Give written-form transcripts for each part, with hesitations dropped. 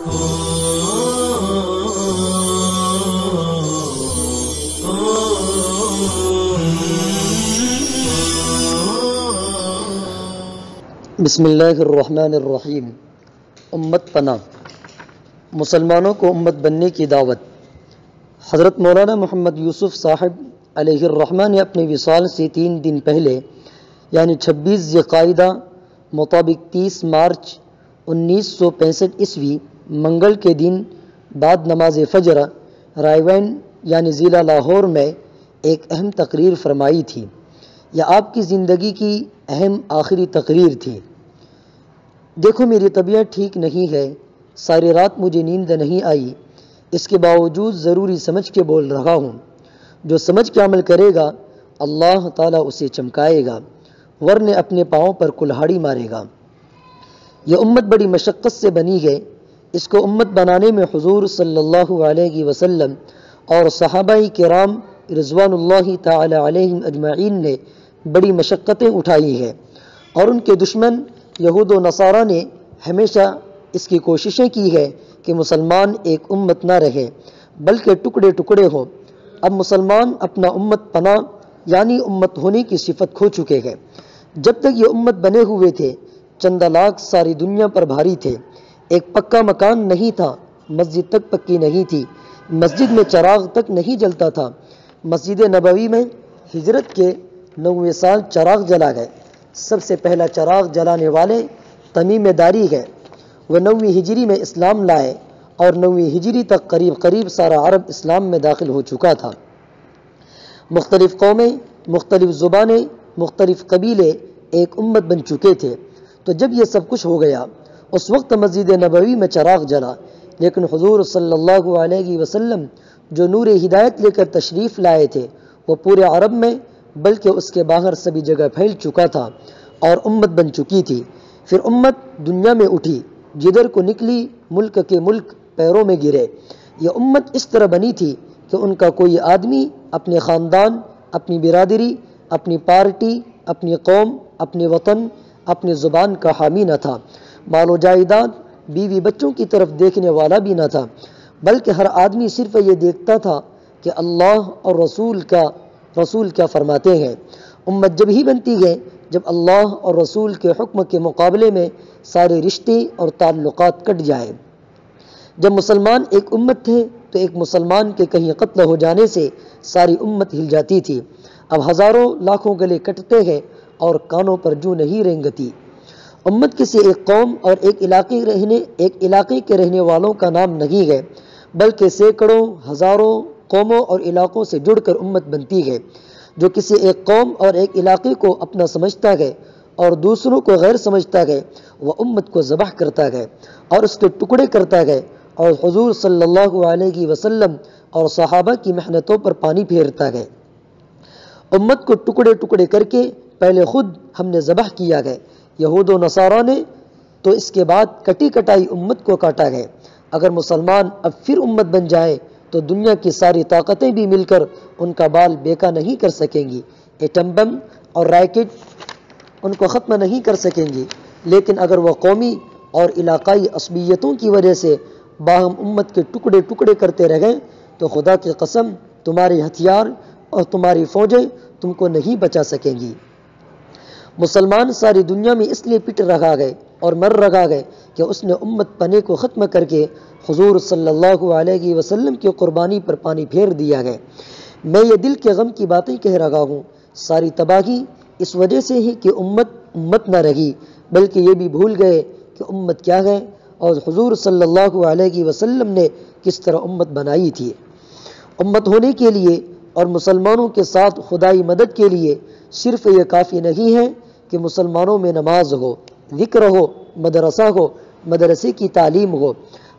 بسم اللہ الرحمن الرحیم۔ امت پناہ، مسلمانوں کو امت بننے کی دعوت۔ حضرت مولانا محمد یوسف صاحب علیہ الرحمہ نے اپنے وصال سے 3 دن پہلے یعنی 26 ذی-القعدہ مطابق 30 مارچ 1965 عیسوی منگل کے دن بعد نماز فجر رائے وین یعنی ضلع لاہور میں ایک اہم تقریر فرمائی تھی۔ یہ آپ کی زندگی کی اہم آخری تقریر تھی۔ دیکھو میری طبیعت ٹھیک نہیں ہے، ساری رات مجھے نیند نہیں آئی، اس کے باوجود ضروری سمجھ کے بول رہا ہوں۔ جو سمجھ کے عمل کرے گا اللہ تعالیٰ اسے چمکائے گا، ورنہ اپنے پاؤں پر کلہاڑی مارے گا۔ یہ امت بڑی مشقت سے بنی ہے۔ اس کو امت بنانے میں حضور صلی اللہ علیہ وسلم اور صحابہ کرام رضوان اللہ تعالی علیہم اجمعین نے بڑی مشقتیں اٹھائی ہیں، اور ان کے دشمن یہود و نصارہ نے ہمیشہ اس کی کوششیں کی ہے کہ مسلمان ایک امت نہ رہے بلکہ ٹکڑے ٹکڑے ہوں۔ اب مسلمان اپنا امت پناہ یعنی امت ہونے کی صفت کھو چکے ہیں۔ جب تک یہ امت بنے ہوئے تھے چند لاکھ ساری دنیا پر بھاری تھے۔ ایک پکا مکان نہیں تھا، مسجد تک پکی نہیں تھی، مسجد میں چراغ تک نہیں جلتا تھا۔ مسجد نبوی میں ہجرت کے 9ویں سال چراغ جلا گئے۔ سب سے پہلا چراغ جلانے والے تمیم داری ہے۔ وہ 9ویں ہجری میں اسلام لائے اور 9ویں ہجری تک قریب سارا عرب اسلام میں داخل ہو چکا تھا۔ مختلف قومیں، مختلف زبانیں، مختلف قبیلے ایک امت بن چکے تھے۔ تو جب یہ سب کچھ ہو گیا اس وقت مسجد نبوی میں چراغ جلا، لیکن حضور صلی اللہ علیہ وسلم جو نور ہدایت لے کر تشریف لائے تھے وہ پورے عرب میں بلکہ اس کے باہر سبھی جگہ پھیل چکا تھا اور امت بن چکی تھی۔ پھر امت دنیا میں اٹھی، جدھر کو نکلی ملک کے ملک پیروں میں گرے۔ یہ امت اس طرح بنی تھی کہ ان کا کوئی آدمی اپنے خاندان، اپنی برادری، اپنی پارٹی، اپنی قوم، اپنے وطن، اپنی زبان کا حامی نہ تھا۔ مال و جائیداد، بیوی بچوں کی طرف دیکھنے والا بھی نہ تھا، بلکہ ہر آدمی صرف یہ دیکھتا تھا کہ اللہ اور رسول کیا فرماتے ہیں۔ امت جب ہی بنتی ہے جب اللہ اور رسول کے حکم کے مقابلے میں سارے رشتے اور تعلقات کٹ جائیں۔ جب مسلمان ایک امت تھے تو ایک مسلمان کے کہیں قتل ہو جانے سے ساری امت ہل جاتی تھی۔ اب ہزاروں لاکھوں گلے کٹتے ہیں اور کانوں پر جوں نہیں رینگتی۔ امت کسی ایک قوم اور ایک علاقے کے رہنے والوں کا نام نہیں ہے، بلکہ سینکڑوں، ہزاروں قوموں اور علاقوں سے جڑ کر امت بنتی ہے۔ جو کسی ایک قوم اور ایک علاقے کو اپنا سمجھتا ہے اور دوسروں کو غیر سمجھتا ہے وہ امت کو ذبح کرتا ہے اور اس کے ٹکڑے کرتا ہے، اور حضور صلی اللہ علیہ وسلم اور صحابہ کی محنتوں پر پانی پھیرتا ہے۔ امت کو ٹکڑے ٹکڑے کر کے پہلے خود ہم نے ذبح کیا ہے، یہود و نصارہ نے، تو اس کے بعد کٹی کٹائی امت کو کاٹا ہے۔ اگر مسلمان اب پھر امت بن جائے تو دنیا کی ساری طاقتیں بھی مل کر ان کا بال بیکا نہیں کر سکیں گی، ایٹم بم اور راکٹ ان کو ختم نہیں کر سکیں گی۔ لیکن اگر وہ قومی اور علاقائی عصبیتوں کی وجہ سے باہم امت کے ٹکڑے ٹکڑے کرتے رہیں تو خدا کی قسم تمہارے ہتھیار اور تمہاری فوجیں تم کو نہیں بچا سکیں گی۔ مسلمان ساری دنیا میں اس لیے پٹ رہا ہے اور مر رہا ہے کہ اس نے امت پنے کو ختم کر کے حضور صلی اللہ علیہ وسلم کی قربانی پر پانی پھیر دیا ہے۔ میں یہ دل کے غم کی باتیں کہہ رہا ہوں۔ ساری تباہی اس وجہ سے ہے کہ امت نہ رہی، بلکہ یہ بھی بھول گئے کہ امت کیا ہے اور حضور صلی اللہ علیہ وسلم نے کس طرح امت بنائی تھی۔ امت ہونے کے لیے اور مسلمانوں کے ساتھ خدائی مدد کے لیے صرف یہ کافی نہیں ہے کہ مسلمانوں میں نماز ہو، ذکر ہو، مدرسہ ہو، مدرسے کی تعلیم ہو۔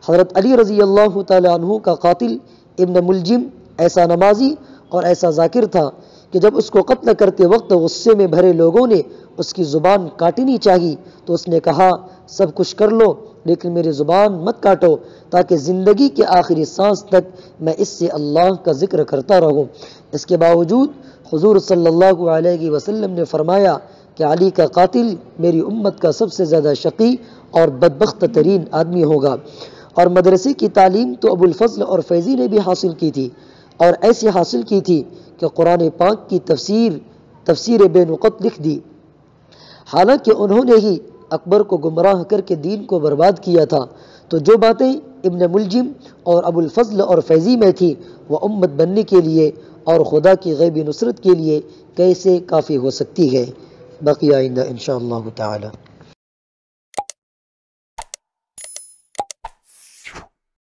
حضرت علی رضی اللہ تعالی عنہ کا قاتل ابن ملجم ایسا نمازی اور ایسا ذاکر تھا کہ جب اس کو قتل کرتے وقت غصے میں بھرے لوگوں نے اس کی زبان کاٹنی چاہی تو اس نے کہا سب کچھ کر لو لیکن میری زبان مت کاٹو تاکہ زندگی کے آخری سانس تک میں اس سے اللہ کا ذکر کرتا رہوں۔ اس کے باوجود حضور صلی اللہ علیہ وسلم نے فرمایا کہ علی کا قاتل میری امت کا سب سے زیادہ شقی اور بدبخت ترین آدمی ہوگا۔ اور مدرسے کی تعلیم تو ابو الفضل اور فیضی نے بھی حاصل کی تھی، اور ایسی حاصل کی تھی کہ قرآن پاک کی تفسیر بے نقط لکھ دی، حالانکہ انہوں نے ہی اکبر کو گمراہ کر کے دین کو برباد کیا تھا۔ تو جو باتیں ابن ملجم اور ابو الفضل اور فیضی میں تھی وہ امت بننے کے لیے اور خدا کی غیبی نصرت کے لیے کیسے کافی ہو سکتی ہے؟ باقی آئندہ انشاءاللہ تعالی۔